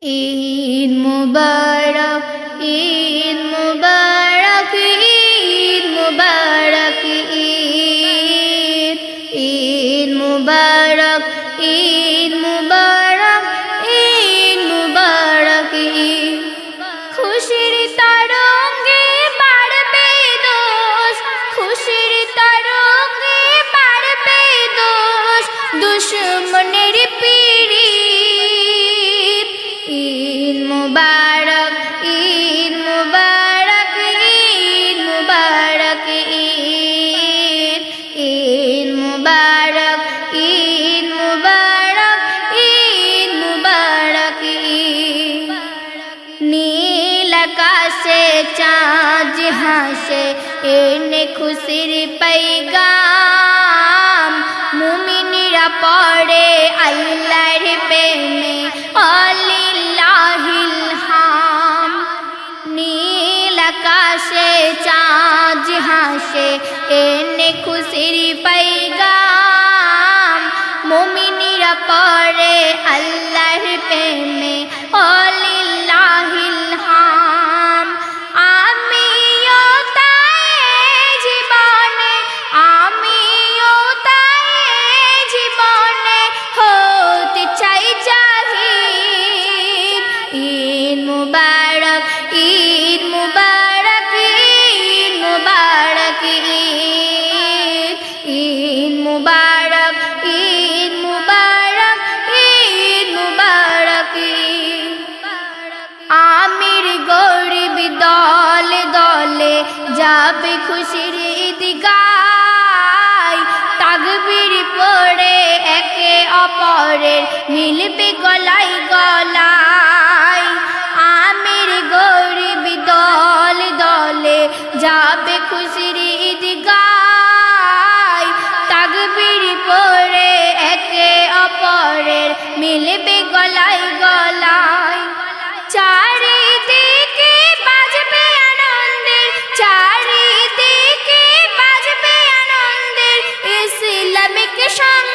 ঈদ মুবারক, ঈদ মুবারক, ঈদ মুবারক, ঈদ ঈদ মুবারক, ঈদ মুবারক, ঈদ মুবারক, ঈদ খুশির তরঙ্গে বাড়বে দোষ, খুশির তরঙ্গে বাড়বে দোষ, দুশ্মনের পীড়িত। ঈদ মুবারক, ঈদ মুবারক, ঈদ মুবারক, ঈদ ঈদ মুবারক, ঈদ মুবারক, ঈদ মুবারক, ঈদ নীল আকাশে চাঁদ হাসে এনে খুশির पैगाम, মুমিনরা পড়ে আল্লাহর প্রেমে আলিল্লাহিল হাম। নীল আকাশে চাঁদ হাসে এনে খুশির पैगाम, মুমিনরা পড়ে আল্লাহর প্রেমে আলিল্লাহিল হাম। আমিও তাই জীবনে, আমিও তাই জীবনে হতে চাই জাহিদ। ঈদ মুবারক, ঈদ মুবারক, ঈদ মুবারক, ঈদ ঈদ মুবারক, ঈদ মুবারক, ঈদ মুবারক, ঈদ আমির গরিব দলে দলে যাবে খুশির ঈদগায়, তাকবীর পড়ে একে অপরের মিলবে গলায় গলায়। আমির গরিব দলে দলে যাবে খুশির ঈদগায়, তাকবীর পড়ে একে অপরের মিলবে গলায় গলায়। চারিদিকে বাজবে আনন্দের, চারিদিকে বাজবে আনন্দের ইসলামিক সঙ্গ